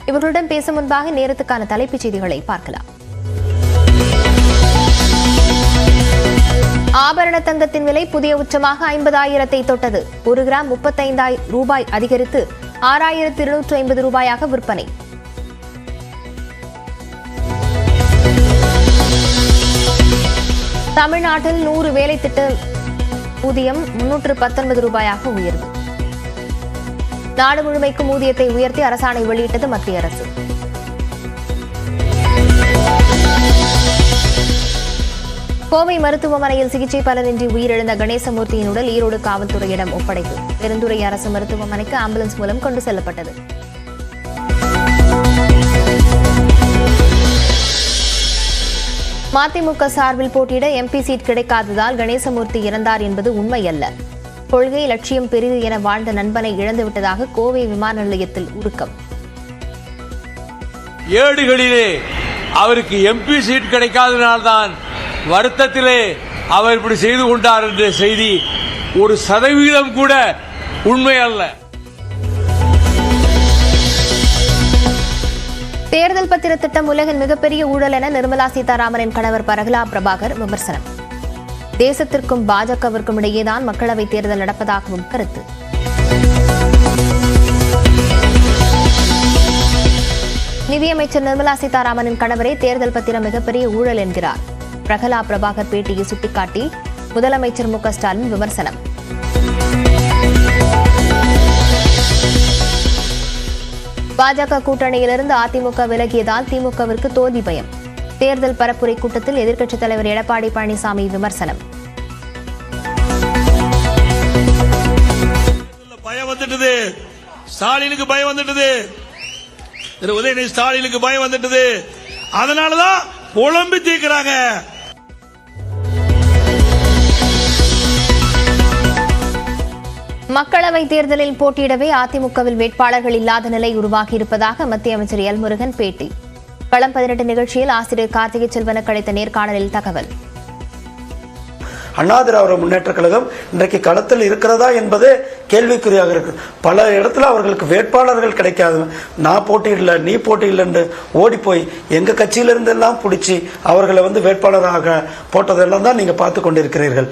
இவர்களுடன் பேசும் முன்பாக நேரத்துக்கான தலைப்புச் செய்திகளை பார்க்கலாம். ஆபரண தங்கத்தின் விலை புதிய உச்சமாக 50,000 தொட்டது. 1 கிராம் 35 ரூபாய் அதிகரித்து 6,250 ரூபாயாக விற்பனை. தமிழ்நாட்டில் 100 வேலை திட்ட ஊதியம் 319 ரூபாயாக உயர்வு. நாடு முழுமைக்கும் ஊதியத்தை உயர்த்தி அரசாணை வெளியிட்டது மத்திய அரசு. கோவை மருத்துவமனையில் சிகிச்சை பலனின்றி உயிரிழந்த கணேசமூர்த்தியின் உடல் ஈரோடு காவல்துறையிடம் ஒப்படைப்பு. பெருந்துறை அரசு மருத்துவமனைக்கு ஆம்புலன்ஸ் மூலம் கொண்டு செல்லப்பட்டது. மதிமுக சார்பில் போட்டியிட எம்பி சீட் கிடைக்காததால் கணேசமூர்த்தி இறந்தார் என்பது உண்மையல்ல. கொள்கை லட்சியம் பெரிது என வாழ்ந்த நண்பனை இழந்துவிட்டதாக கோவை விமான நிலையத்தில் உருக்கம். ஏடுகளிலே அவருக்கு எம்பி சீட் கிடைக்காதனால்தான் வருத்தத்திலே அவர் இப்படி செய்து கொண்டார் என்ற செய்தி 1% கூட உண்மை அல்ல. தேர்தல் பத்திர திட்டம் உலகின் மிகப்பெரிய ஊழல் என நிர்மலா சீதாராமனின் கணவர் பிரகலாத் பிரபாகர் விமர்சனம். தேசத்திற்கும் பாஜகவிற்கும் இடையேதான் மக்களவைத் தேர்தல் நடப்பதாகவும் கருத்து. நிதியமைச்சர் நிர்மலா சீதாராமனின் கணவரே தேர்தல் பத்திரம் மிகப்பெரிய ஊழல் என்கிறார். பிரகலாத் பிரபாகர் பேட்டியை சுட்டிக்காட்டி முதலமைச்சர் மு க ஸ்டாலின் விமர்சனம். பாஜக கூட்டணியிலிருந்து அதிமுக விலகியதால் திமுகவிற்கு தோல்வி பயம். தேர்தல் பரப்புரை கூட்டத்தில் எதிர்க்கட்சித் தலைவர் எடப்பாடி பழனிசாமி விமர்சனம். பயம் வந்துட்டது, ஸ்டாலினுக்கு பயம் வந்துட்டது, உதயநிதி ஸ்டாலினுக்கு பயம் வந்துட்டது. அதனாலதான் புலம்பி தீர்க்கிறாங்க. மக்களவைத் தேர்தலில் போட்டியிடவே அதிமுகவில் வேட்பாளர்கள் இல்லாத நிலை உருவாகியிருப்பதாக மத்திய அமைச்சர் எல் முருகன் பேட்டி. களம் 18 நிகழ்ச்சியில் ஆசிரியர் கார்த்திகை செல்வனுக்கு அளித்த நேர்காணலில் தகவல். அண்ணா திராவிட முன்னேற்ற கழகம் இன்றைக்கு களத்தில் இருக்கிறதா என்பதே கேள்விக்குறியாக இருக்கு. பல இடத்துல அவர்களுக்கு வேட்பாளர்கள் கிடைக்காது. நான் போட்டியிடல, நீ போட்டியிடல என்று ஓடி போய் எங்க கட்சியிலிருந்து எல்லாம் பிடிச்சி அவர்களை வேட்பாளராக போட்டதெல்லாம் தான் நீங்க பார்த்து கொண்டிருக்கிறீர்கள்.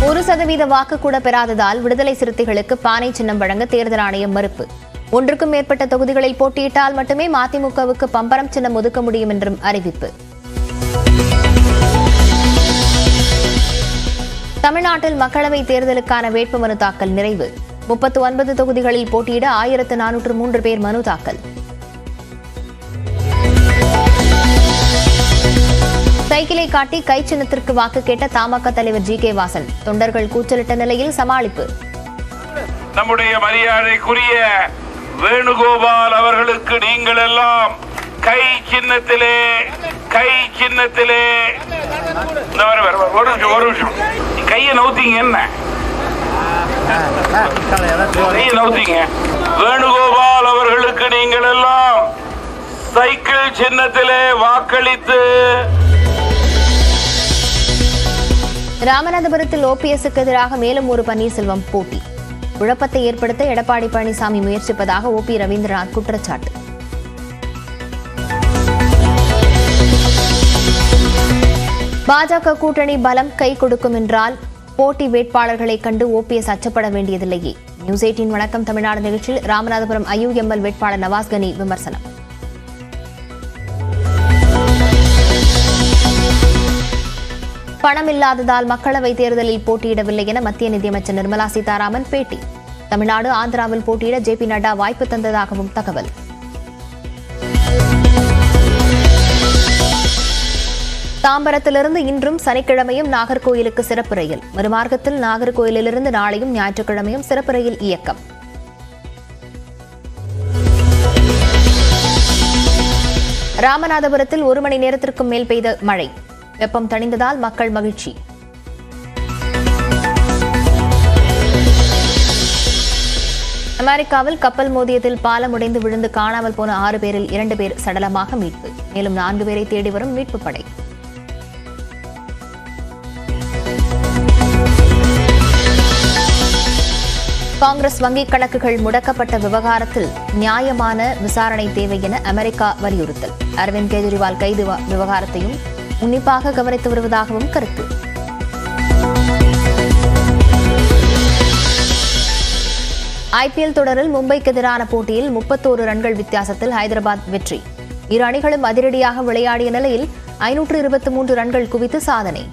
1% வாக்கு கூட பெறாததால் விடுதலை சிறுத்தைகளுக்கு பானை சின்னம் வழங்க தேர்தல் ஆணையம் மறுப்பு. 1க்கும் மேற்பட்ட தொகுதிகளில் போட்டியிட்டால் மட்டுமே மதிமுகவுக்கு பம்பரம் சின்னம் ஒதுக்க முடியும் என்றும் அறிவிப்பு. தமிழ்நாட்டில் மக்களவைத் தேர்தலுக்கான வேட்புமனு தாக்கல் நிறைவு. 39 தொகுதிகளில் போட்டியிட 1403 பேர் மனு தாக்கல். சைக்கிளை காட்டி கை சின்னத்திற்கு வாக்கு கேட்ட தமாக தலைவர் ஜி.கே. வாசன். தொண்டர்கள் கூச்சலிட்ட நிலையில் சமாளிப்பு. நம்முடைய மரியாதைக்குரிய வேணுகோபால் அவர்களுக்கு நீங்கள் எல்லாம் கை சின்னத்திலே ஒரு நிமிஷம் கையை நவுத்தீங்க. என்ன கையை நவுத்தீங்க? வேணுகோபால் அவர்களுக்கு நீங்கள் எல்லாம் சைக்கிள் சின்னத்திலே வாக்களித்து. ராமநாதபுரத்தில் ஓபிஎஸ்க்கு எதிராக மேலும் ஒரு பன்னீர்செல்வம் போட்டி. குழப்பத்தை ஏற்படுத்த எடப்பாடி பழனிசாமி முயற்சிப்பதாக ஓபி ரவீந்திரநாத் குற்றச்சாட்டு. பாஜக கூட்டணி பலம் கை கொடுக்கும் என்றால் போட்டி வேட்பாளர்களை கண்டு ஓபிஎஸ் அச்சப்பட வேண்டியதில்லையே. நியூஸ் 18 வணக்கம் தமிழ்நாடு நிகழ்ச்சியில் ராமநாதபுரம் ஐயுஎம்எல் வேட்பாளர் நவாஸ் கனி விமர்சனம். பணம் இல்லாததால் மக்களவைத் தேர்தலில் போட்டியிடவில்லை என மத்திய நிதியமைச்சர் நிர்மலா சீதாராமன் பேட்டி. தமிழ்நாடு ஆந்திராவில் போட்டியிட ஜே.பி. நட்டா வாய்ப்பு தந்ததாகவும் தகவல். தாம்பரத்திலிருந்து இன்றும் சனிக்கிழமையும் நாகர்கோயிலுக்கு சிறப்பு ரயில். மறுமார்க்கத்தில் நாகர்கோயிலிருந்து நாளையும் ஞாயிற்றுக்கிழமையும் சிறப்பு ரயில் இயக்கம். ராமநாதபுரத்தில் 1 மணி நேரத்திற்கும் மேல் பெய்த மழை. வெப்பம் தணிந்ததால் மக்கள் மகிழ்ச்சி. அமெரிக்காவில் கப்பல் மோதியதில் பாலம் உடைந்து விழுந்து காணாமல் போன 6 பேரில் 2 பேர் சடலமாக மீட்பு. மேலும் 4 பேரை தேடி வரும் மீட்புப் படை. காங்கிரஸ் வங்கிக் கணக்குகள் முடக்கப்பட்ட விவகாரத்தில் நியாயமான விசாரணை தேவை என அமெரிக்கா வலியுறுத்தல். அரவிந்த் கெஜ்ரிவால் கைது விவகாரத்தையும் உன்னிப்பாக கவனித்து வருவதாகவும் கருத்து. ஐபிஎல் தொடரில் மும்பைக்கு எதிரான போட்டியில் 31 ரன்கள் வித்தியாசத்தில் ஹைதராபாத் வெற்றி. இரு அணிகளும் அதிரடியாக விளையாடிய நிலையில் 523 ரன்கள் குவித்து சாதனை.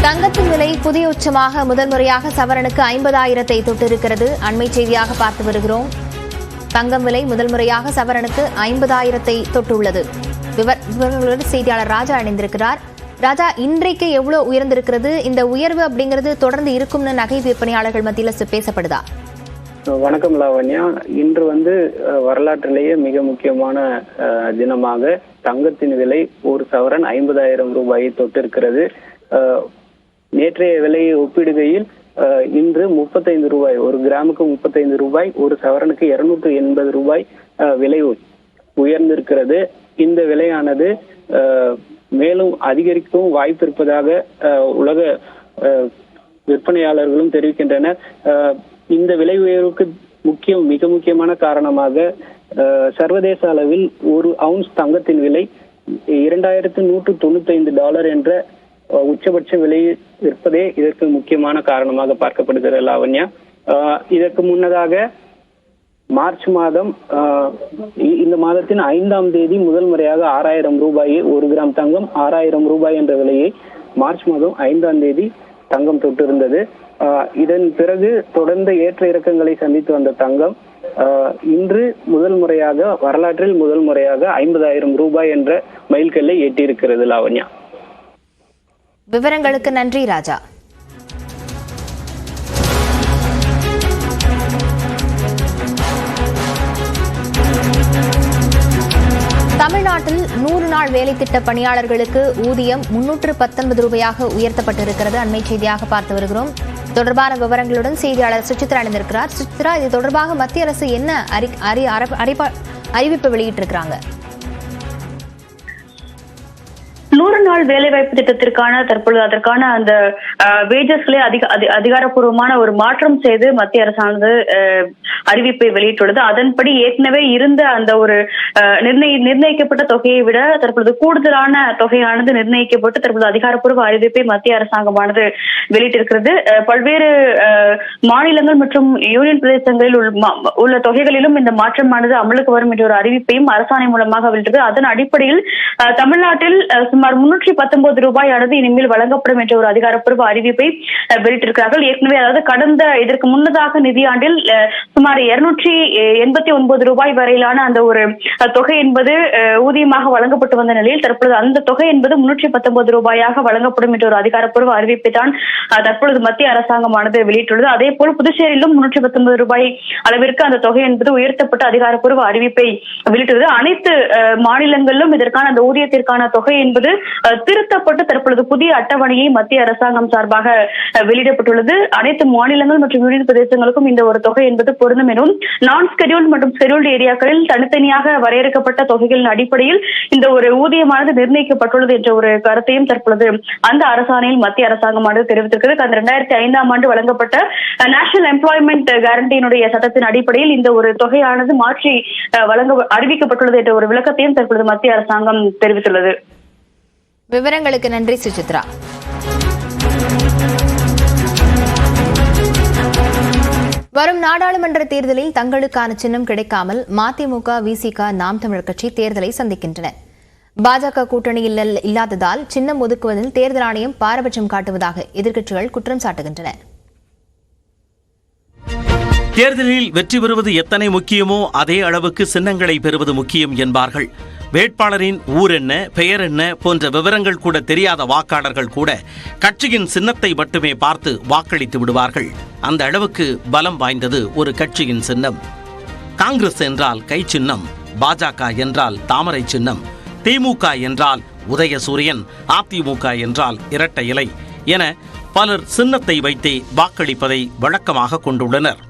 தங்கத்தின் விலை புதிய உச்சமாக முதல் முறையாக சவரனுக்கு 50,000 தொட்டிருக்கிறது. அண்மை செய்தியாக பார்த்து வருகிறோம். தங்கம் விலை முதல் முறையாக சவரனுக்கு 50,000 தொட்டுள்ளது. விவரங்களோடு செய்தியாளர் ராஜா இணைந்திருக்கிறார். ராஜா, இன்றைக்கு எவ்வளவு உயர்ந்திருக்கிறது? இந்த உயர்வு அப்படிங்கிறது தொடர்ந்து இருக்கும்னு நகை விற்பனையாளர்கள் மத்தியில் பேசப்படுதா? வணக்கம் லாவண்யா. இன்று வரலாற்றிலேயே மிக முக்கியமான தினமாக தங்கத்தின் விலை ஒரு சவரன் 50,000 ரூபாயை தொட்டிருக்கிறது. நேற்றைய விலையை ஒப்பிடுகையில் இன்று 35 ரூபாய், ஒரு கிராமுக்கு 35 ரூபாய், ஒரு சவரனுக்கு 280 ரூபாய் விலை உயர்ந்திருக்கிறது. இந்த விலையானது மேலும் அதிகரிக்கவும் வாய்ப்பு இருப்பதாக உலக விற்பனையாளர்களும் தெரிவிக்கின்றனர். இந்த விலை உயர்வுக்கு மிக முக்கியமான காரணமாக சர்வதேச அளவில் ஒரு அவுன்ஸ் தங்கத்தின் விலை $2,195 என்ற உச்சபட்ச விலை இருப்பதே இதற்கு முக்கியமான காரணமாக பார்க்கப்படுகிறது லாவண்யா. இதற்கு முன்னதாக மார்ச் மாதம், இந்த மாதத்தின் 5ஆம் தேதி முதல் முறையாக 6,000 ரூபாயை, ஒரு கிராம் தங்கம் 6,000 ரூபாய் என்ற விலையை மார்ச் மாதம் 5ஆம் தேதி தங்கம் தொட்டிருந்தது. இதன் பிறகு தொடர்ந்து ஏற்ற இறக்கங்களை சந்தித்து வந்த தங்கம் இன்று வரலாற்றில் முதல் முறையாக 50,000 ரூபாய் என்ற மைல்கல்லை எட்டியிருக்கிறது லாவண்யா. விவரங்களுக்கு நன்றி ராஜா. தமிழ்நாட்டில் 100 நாள் வேலை திட்ட பணியாளர்களுக்கு ஊதியம் 319 ரூபாயாக உயர்த்தப்பட்டிருக்கிறது. அண்மை செய்தியாக பார்த்து வருகிறோம். தொடர்பான விவரங்களுடன் செய்தியாளர் சுசித்ரா இணைந்திருக்கிறார். சுசித்ரா, இது தொடர்பாக மத்திய அரசு என்ன அறிவிப்பு வெளியிட்டிருக்கிறாங்க? 100 நாள் வேலைவாய்ப்பு திட்டத்திற்கான தற்பொழுது அதற்கான அந்த வேஜஸ்களை அதிகாரப்பூர்வமான ஒரு மாற்றம் செய்து மத்திய அரசானது அறிவிப்பை வெளியிட்டுள்ளது. அதன்படி ஏற்கனவே இருந்த அந்த ஒரு நிர்ணயிக்கப்பட்ட தொகையை விட தற்பொழுது கூடுதலான தொகையானது நிர்ணயிக்கப்பட்டு தற்பொழுது அதிகாரப்பூர்வ அறிவிப்பை மத்திய அரசாங்கமானது வெளியிட்டிருக்கிறது. பல்வேறு மாநிலங்கள் மற்றும் யூனியன் பிரதேசங்களில் உள்ள தொகைகளிலும் இந்த மாற்றமானது அமலுக்கு வரும் என்ற ஒரு அறிவிப்பையும் அரசாணை மூலமாக வெளியிட்டது. அதன் அடிப்படையில் தமிழ்நாட்டில் சுமார் 319 ரூபாயானது இனிமேல் வழங்கப்படும் என்ற ஒரு அதிகாரப்பூர்வ அறிவிப்பை வெளியிட்டிருக்கிறார்கள். ஏற்கனவே இதற்கு முன்னதாக நிதியாண்டில் சுமார் 289 ரூபாய் வரையிலான அந்த ஒரு தொகை என்பது ஊதியமாக வழங்கப்பட்டு வந்த நிலையில் தற்பொழுது அந்த தொகை என்பது 319 ரூபாயாக வழங்கப்படும் என்ற ஒரு அதிகாரப்பூர்வ அறிவிப்பை தான் தற்பொழுது மத்திய அரசாங்கமானது வெளியிட்டுள்ளது. அதே போல் புதுச்சேரியிலும் 319 ரூபாய் அளவிற்கு அந்த தொகை என்பது உயர்த்தப்பட்ட அதிகாரப்பூர்வ அறிவிப்பை வெளியிட்டுள்ளது. அனைத்து மாநிலங்களிலும் இதற்கான அந்த ஊதியத்திற்கான தொகை என்பது திருத்தப்பட்டு தற்பொழுது புதிய அட்டவணையை மத்திய அரசாங்கம் சார்பாக வெளியிடப்பட்டுள்ளது. அனைத்து மாநிலங்கள் மற்றும் யூனியன் பிரதேசங்களுக்கும் இந்த ஒரு தொகை என்பது பொருந்தும் எனவும் நான் ஸ்கெடியூல்டு மற்றும் ஸ்கெடியூல்டு ஏரியாக்களில் தனித்தனியாக வரையறுக்கப்பட்ட தொகைகளின் அடிப்படையில் இந்த ஒரு ஊதியமானது நிர்ணயிக்கப்பட்டுள்ளது என்ற ஒரு கருத்தையும் தற்பொழுது அந்த அரசாணையில் மத்திய அரசாங்கமானது தெரிவித்திருக்கிறது. கடந்த 2005ஆம் ஆண்டு வழங்கப்பட்ட நேஷனல் எம்ப்ளாய்மெண்ட் கேரண்டியினுடைய சட்டத்தின் அடிப்படையில் இந்த ஒரு தொகையானது மாற்றி அறிவிக்கப்பட்டுள்ளது என்ற ஒரு விளக்கத்தையும் தற்பொழுது மத்திய அரசாங்கம் தெரிவித்துள்ளது. விவரங்களுக்கு நன்றி சுசித்ரா. வரும் நாடாளுமன்ற தேர்தலில் தங்களுக்கான சின்னம் கிடைக்காமல் மதிமுக, விசிக, நாம் தமிழர் கட்சி தேர்தலை சந்திக்கின்றன. பாஜக கூட்டணியில் இல்லாததால் சின்னம் ஒதுக்குவதில் தேர்தல் ஆணையம் பாரபட்சம் காட்டுவதாக எதிர்க்கட்சிகள் குற்றம் சாட்டுகின்றன. தேர்தலில் வெற்றி பெறுவது எத்தனை முக்கியமோ அதே அளவுக்கு சின்னங்களை பெறுவது முக்கியம் என்பார்கள். வேட்பாளரின் ஊர் என்ன, பெயர் என்ன போன்ற விவரங்கள் கூட தெரியாத வாக்காளர்கள் கூட கட்சியின் சின்னத்தை மட்டுமே பார்த்து வாக்களித்து விடுவார்கள். அந்த அளவுக்கு பலம் வாய்ந்தது ஒரு கட்சியின் சின்னம். காங்கிரஸ் என்றால் கை சின்னம், பாஜக என்றால் தாமரை சின்னம், திமுக என்றால் உதயசூரியன், அதிமுக என்றால் இரட்டை இலை என பலர் சின்னத்தை வைத்தே வாக்களிப்பதை வழக்கமாக கொண்டுள்ளனர்.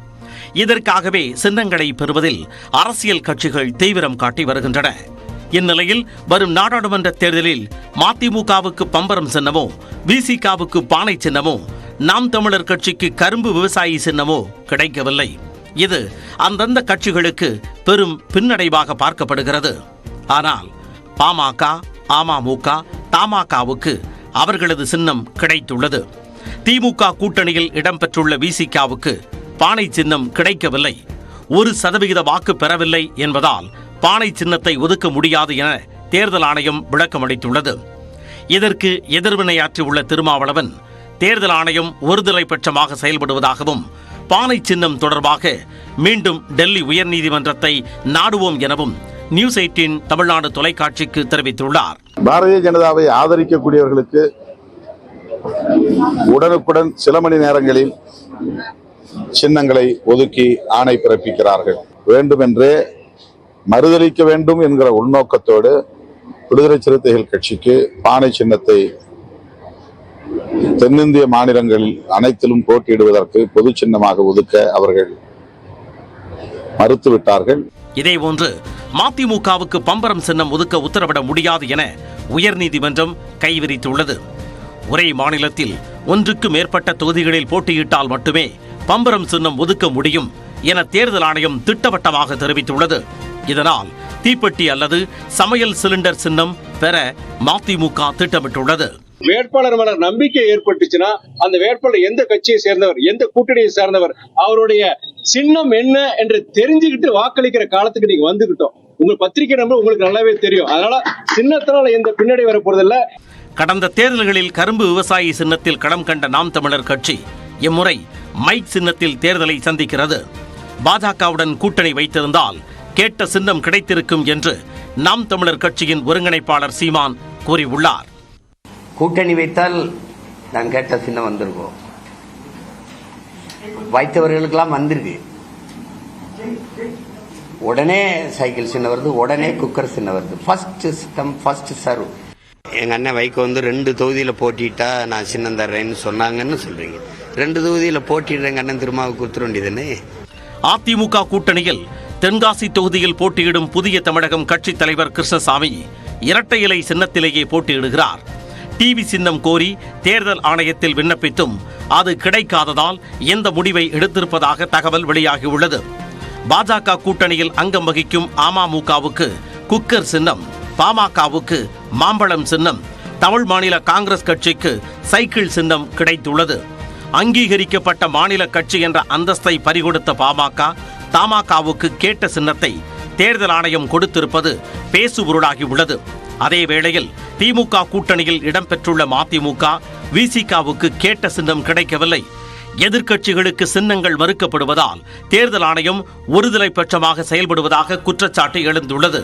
இதற்காகவே சின்னங்களை பெறுவதில் அரசியல் கட்சிகள் தீவிரம் காட்டி வருகின்றன. இந்நிலையில் வரும் நாடாளுமன்ற தேர்தலில் மதிமுகவுக்கு பம்பரம் சின்னமோ, விசிகவுக்கு பானை சின்னமோ, நாம் தமிழர் கட்சிக்கு கரும்பு விவசாயி சின்னமோ கிடைக்கவில்லை. இது அந்தந்த கட்சிகளுக்கு பெரும் பின்னடைவாக பார்க்கப்படுகிறது. ஆனால் பாமக, அமமுக, தமாகவுக்கு அவர்களது சின்னம் கிடைத்துள்ளது. திமுக கூட்டணியில் இடம்பெற்றுள்ள விசிகவுக்கு பானை சின்னம் கிடைக்கவில்லை. 1% வாக்கு பெறவில்லை என்பதால் பானை சின்னத்தை ஒதுக்க முடியாது என தேர்தல் ஆணையம் விளக்கமளித்துள்ளது. இதற்கு எதிர்வினையாற்றியுள்ள திருமாவளவன், தேர்தல் ஆணையம் ஒருதலை பட்சமாக செயல்படுவதாகவும் பானை சின்னம் தொடர்பாக மீண்டும் டெல்லி உயர்நீதிமன்றத்தை நாடுவோம் எனவும் நியூஸ் 18 தமிழ்நாடு தொலைக்காட்சிக்கு தெரிவித்துள்ளார். பாரதிய ஜனதாவை ஆதரிக்கக்கூடியவர்களுக்கு உடனுக்குடன் சில மணி நேரங்களில் சின்னங்களை ஒதுக்கி ஆணை பிறப்பிக்கிறார்கள். வேண்டுமென்றே மறுதளிக்க வேண்டும் என்கிற உள்நோக்கத்தோடு விடுதலை சிறுத்தைகள் கட்சிக்கு பானை சின்னத்தை தென்னிந்திய மாநிலங்களில் அனைத்திலும் போட்டியிடுவதற்கு பொது சின்னமாக ஒதுக்க அவர்கள் மறுத்துவிட்டார்கள். இதேபோன்று மதிமுகவுக்கு பம்பரம் சின்னம் ஒதுக்க உத்தரவிட முடியாது என உயர்நீதிமன்றம் கைவிரித்துள்ளது. ஒரே மாநிலத்தில் ஒன்றுக்கு மேற்பட்ட தொகுதிகளில் போட்டியிட்டால் மட்டுமே பம்பரம் சின்னம் ஒதுக்க முடியும் என தேர்தல் ஆணையம் திட்டவட்டமாக தெரிவித்துள்ளது. இதனால் தீப்பெட்டி அல்லது சமையல் சிலிண்டர் சின்னம் பெற மதிமுக திட்டமிட்டுள்ளது. வேட்பாளர் மேல நம்பிக்கை ஏற்பட்டுச்சுன்னா அந்த வேட்பாளர் எந்த கட்சியை சேர்ந்தவர், எந்த கூட்டணியை சேர்ந்தவர், அவருடைய சின்னம் என்ன என்று தெரிஞ்சுக்கிட்டு வாக்களிக்கிற காலத்துக்கு நீங்க வந்துகிட்டோம். உங்க பத்திரிகை நம்பர் உங்களுக்கு நல்லாவே தெரியும். அதனால சின்னத்தினால எந்த பின்னாடி வர போறதில்ல. கடந்த தேர்தல்களில் கரும்பு விவசாயி சின்னத்தில் களம் கண்ட நாம் தமிழர் கட்சி இம்முறை மைக் சின்னத்தில் தேர்தலை சந்திக்கிறது. பாஜகவுடன் கூட்டணி வைத்திருந்தால் கேட்ட சின்னம் கிடைத்திருக்கும் என்று நாம் தமிழர் கட்சியின் ஒருங்கிணைப்பாளர் சீமான் கூறியுள்ளார். கூட்டணி வைத்தால் நான் கேட்ட சின்னம் வந்திருக்கோம். வைத்தவர்களுக்கெல்லாம் வந்திருக்கு. உடனே சைக்கிள் சின்னம் வருது, உடனே குக்கர் சின்னம் வருது. First system, first serve. எங்க அண்ணன் வைகோ 2 தொகுதியில போட்டிட்டா நான் சின்னம் தர்றேன்னு சொன்னாங்கன்னு சொல்றீங்க. 2 தொகுதியில போட்டிடுற எங்க அண்ணன் திருமாவுக்கு கொடுத்துட வேண்டியதுன்னு. அதிமுக கூட்டணியில் தென்காசி தொகுதியில் போட்டியிடும் புதிய தமிழகம் கட்சித் தலைவர் கிருஷ்ணசாமி இரட்டை இலை சின்னத்திலேயே போட்டியிடுகிறார். டிவி சின்னம் கோரி தேர்தல் ஆணையத்தில் விண்ணப்பித்தும் அது கிடைக்காததால் இந்த முடிவை எடுத்திருப்பதாக தகவல் வெளியாகியுள்ளது. பாஜக கூட்டணியில் அங்கம் வகிக்கும் அமமுகவுக்கு குக்கர் சின்னம், பாமகவுக்கு மாம்பழம் சின்னம், தமிழ் மாநில காங்கிரஸ் கட்சிக்கு சைக்கிள் சின்னம் கிடைத்துள்ளது. அங்கீகரிக்கப்பட்ட மாநில கட்சி என்ற அந்தஸ்தை பறிகொடுத்த பாமக, தமாகவுக்கு கேட்ட சின்னத்தை தேர்தல் ஆணையம் கொடுத்திருப்பது பேசுபொருளாகியுள்ளது. அதே வேளையில் திமுக கூட்டணியில் இடம்பெற்றுள்ள மதிமுக, விசிகவுக்கு கேட்ட சின்னம் கிடைக்கவில்லை. எதிர்க்கட்சிகளுக்கு சின்னங்கள் மறுக்கப்படுவதால் தேர்தல் ஆணையம் ஒருதலை பட்சமாக செயல்படுவதாக குற்றச்சாட்டு எழுந்துள்ளது.